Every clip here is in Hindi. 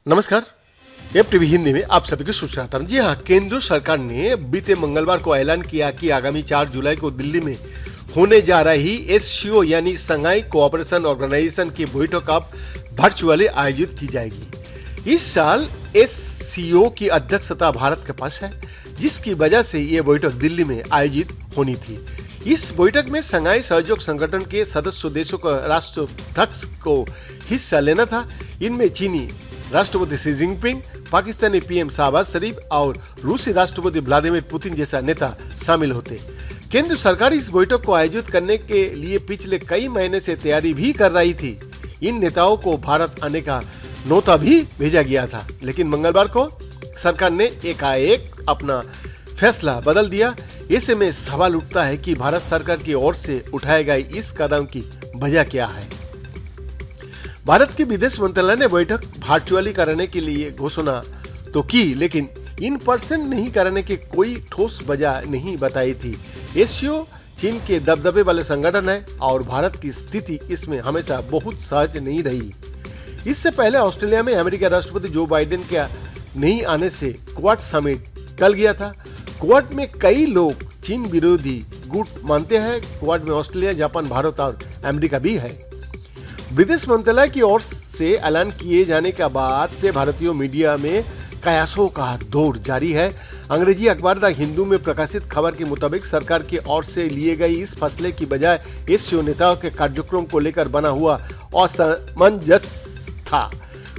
नमस्कार। एफ टीवी हिंदी में आप सभी को सुस्वागत। जी हाँ, केंद्र सरकार ने बीते मंगलवार को ऐलान किया कि आगामी 4 जुलाई को दिल्ली में होने जा रही एससीओ यानी शंघाई कोऑपरेशन ऑर्गेनाइजेशन की बैठक अब वर्चुअली आयोजित की जाएगी। इस साल एससीओ की अध्यक्षता भारत के पास है, जिसकी वजह से ये बैठक दिल्ली में आयोजित होनी थी। इस बैठक में शंघाई सहयोग संगठन के सदस्य देशों का राष्ट्राध्यक्ष को हिस्सा लेना था। इनमें चीनी राष्ट्रपति Xi Jinping, Pakistani PM Shahbaz Sharif और रूसी राष्ट्रपति व्लादिमीर पुतिन जैसा नेता शामिल होते। केंद्र सरकार इस बैठक को आयोजित करने के लिए पिछले कई महीने से तैयारी भी कर रही थी। इन नेताओं को भारत आने का न्योता भी भेजा गया था, लेकिन मंगलवार को सरकार ने एकाएक अपना फैसला बदल दिया। ऐसे में सवाल उठता है कि भारत सरकार की ओर से उठाए गए इस कदम की वजह क्या है। भारत के विदेश मंत्रालय ने बैठक वर्चुअली कराने के लिए घोषणा तो की, लेकिन इन पर्सन नहीं कराने की कोई ठोस वजह नहीं बताई थी। एससीओ चीन के दबदबे वाले संगठन है और भारत की स्थिति इसमें हमेशा बहुत सहज नहीं रही। इससे पहले ऑस्ट्रेलिया में अमेरिका राष्ट्रपति जो बाइडेन के नहीं आने से क्वाड समिट टल गया था। क्वाड में कई लोग चीन विरोधी गुट मानते हैं। क्वाड में ऑस्ट्रेलिया, जापान, भारत और अमेरिका भी है। विदेश मंत्रालय की ओर से ऐलान किए जाने के बाद से भारतीय मीडिया में कयासों का दौर जारी है। अंग्रेजी अखबार द हिंदू में प्रकाशित खबर के मुताबिक सरकार की ओर से लिए गए इस फैसले की बजाय एससीओ नेताओं के कार्यक्रम को लेकर बना हुआ असमंजस था।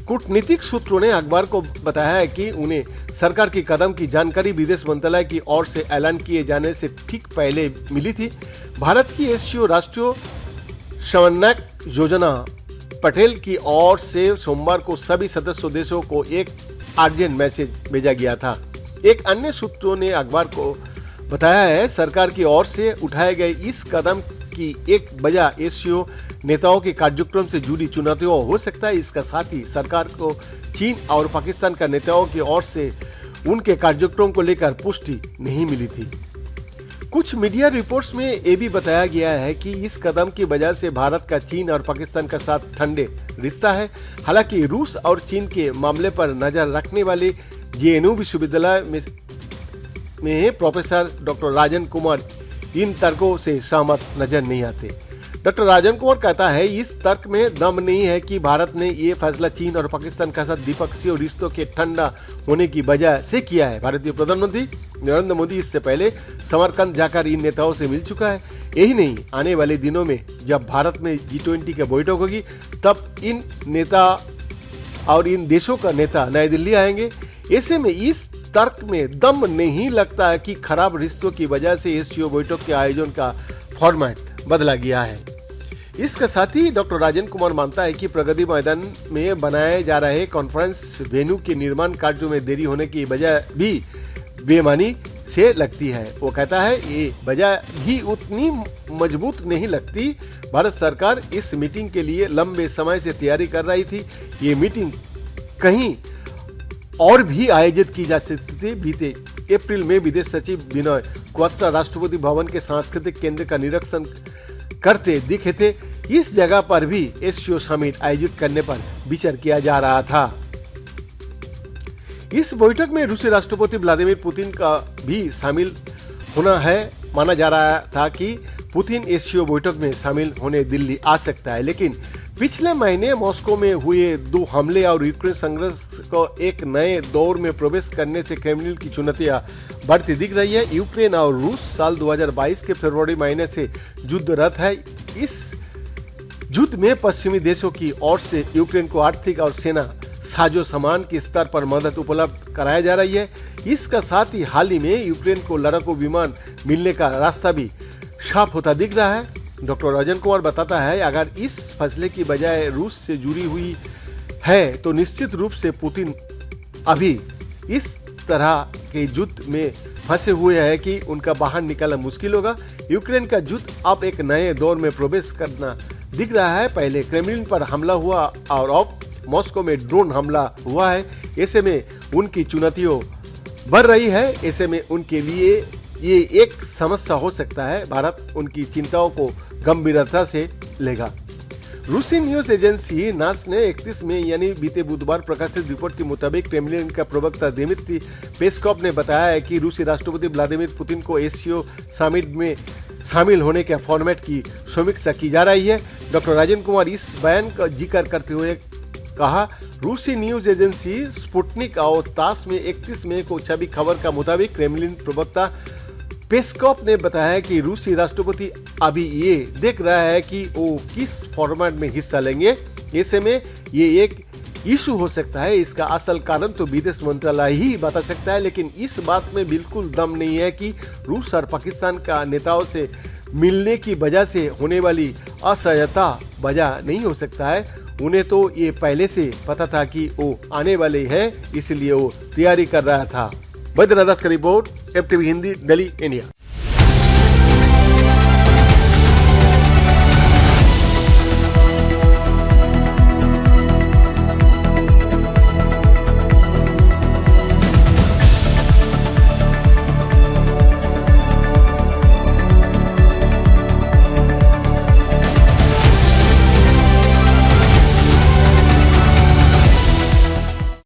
कूटनीतिक सूत्रों ने अखबार को बताया है कि उन्हें सरकार की कदम की जानकारी विदेश मंत्रालय की ओर से ऐलान किए जाने से ठीक पहले मिली थी। भारत की एससीओ राष्ट्रीय समन्वयक योजना पटेल की ओर से सोमवार को सभी सदस्य देशों को एक अर्जेंट मैसेज भेजा गया था। एक अन्य सूत्रों ने अखबार को बताया है सरकार की ओर से उठाए गए इस कदम की एक वजह एससीओ नेताओं के कार्यक्रम से जुड़ी चुनौतियों हो सकता है। इसका साथ ही सरकार को चीन और पाकिस्तान का नेताओं की ओर से उनके कार्यक्रम को लेकर पुष्टि नहीं मिली थी। कुछ मीडिया रिपोर्ट्स में ये भी बताया गया है कि इस कदम की वजह से भारत का चीन और पाकिस्तान के साथ ठंडे रिश्ता है। हालांकि रूस और चीन के मामले पर नजर रखने वाले जेएनयू विश्वविद्यालय में प्रोफेसर डॉक्टर राजन कुमार इन तर्कों से सहमत नजर नहीं आते। डॉक्टर राजन कुमार कहता है इस तर्क में दम नहीं है कि भारत ने ये फैसला चीन और पाकिस्तान के साथ द्विपक्षीय रिश्तों के ठंडा होने की वजह से किया है। भारतीय प्रधानमंत्री नरेंद्र मोदी इससे पहले समरकंद जाकर इन नेताओं से मिल चुका है। यही नहीं, आने वाले दिनों में जब भारत में G20 की बैठक होगी तब इन नेता और इन देशों का नेता नई दिल्ली आएंगे। ऐसे में इस तर्क में दम नहीं लगता है कि खराब रिश्तों की वजह से एससीओ बैठक के आयोजन का फॉर्मेट बदला गया है। इसके साथ ही डॉक्टर राजन कुमार मानता है कि प्रगति मैदान में बनाए जा रहे कॉन्फ्रेंस वेन्यू के निर्माण कार्यों में देरी होने की वजह भी बेईमानी से लगती है। वो कहता है ये वजह भी उतनी मजबूत नहीं लगती। भारत सरकार इस मीटिंग के लिए लंबे समय से तैयारी कर रही थी। ये मीटिंग कहीं और भी आयोजित की जा सकती थी। बीते अप्रैल में विदेश सचिव विनय क्वात्रा राष्ट्रपति भवन के सांस्कृतिक केंद्र का निरीक्षण करते दिखे थे। इस जगह पर भी एससीओ समिट आयोजित करने पर विचार किया जा रहा था। इस बैठक में रूसी राष्ट्रपति व्लादिमीर पुतिन का भी शामिल होना है। माना जा रहा था कि पुतिन एससीओ बैठक में शामिल होने दिल्ली आ सकता है, लेकिन पिछले महीने मॉस्को में हुए 2 हमले और यूक्रेन संघर्ष को एक नए दौर में प्रवेश करने से क्रेमलिन की चुनौतियां बढ़ती दिख रही है। यूक्रेन और रूस साल 2022 के फरवरी महीने से युद्धरत है। इस युद्ध में पश्चिमी देशों की ओर से यूक्रेन को आर्थिक और सेना साजो सामान के स्तर पर मदद उपलब्ध कराई जा रही है। इसका साथ ही हाल ही में यूक्रेन को लड़ाकू विमान मिलने का रास्ता भी साफ होता दिख रहा है। डॉक्टर राजन कुमार बताता है अगर इस फैसले की बजाय रूस से जुड़ी हुई है तो निश्चित रूप से पुतिन अभी इस तरह के युद्ध में फंसे हुए हैं कि उनका बाहर निकलना मुश्किल होगा। यूक्रेन का युद्ध अब एक नए दौर में प्रवेश करना दिख रहा है। पहले क्रेमलिन पर हमला हुआ और अब मॉस्को में ड्रोन हमला हुआ है। ऐसे में उनकी चुनौतियों बढ़ रही है। ऐसे में उनके लिए ये एक समस्या हो सकता है। भारत उनकी चिंताओं को गंभीरता से लेगा। रूसी न्यूज एजेंसी नास ने 31 मई यानी बीते बुधवार प्रकाशित रिपोर्ट के मुताबिक क्रेमलिन का प्रवक्ता दिमित्री पेस्कोव ने बताया है कि रूसी राष्ट्रपति व्लादिमीर पुतिन को एससीओ समिट में शामिल होने के फॉर्मेट की समीक्षा की जा रही है। डॉक्टर राजेंद्र कुमार इस बयान का जिक्र करते हुए कहा, रूसी न्यूज एजेंसी स्पुतनिक और तास में 31 मई को छवि खबर का मुताबिक क्रेमलिन प्रवक्ता पेस्कोव ने बताया कि रूसी राष्ट्रपति अभी ये देख रहा है कि वो किस फॉर्मेट में हिस्सा लेंगे। ऐसे में ये एक इशू हो सकता है। इसका असल कारण तो विदेश मंत्रालय ही बता सकता है, लेकिन इस बात में बिल्कुल दम नहीं है कि रूस और पाकिस्तान का नेताओं से मिलने की वजह से होने वाली असहजता वजह नहीं हो सकता है। उन्हें तो ये पहले से पता था कि वो आने वाले हैं, इसलिए वो तैयारी कर रहा था। वैद्यनाथ दास का report, FTV Hindi, Delhi, India.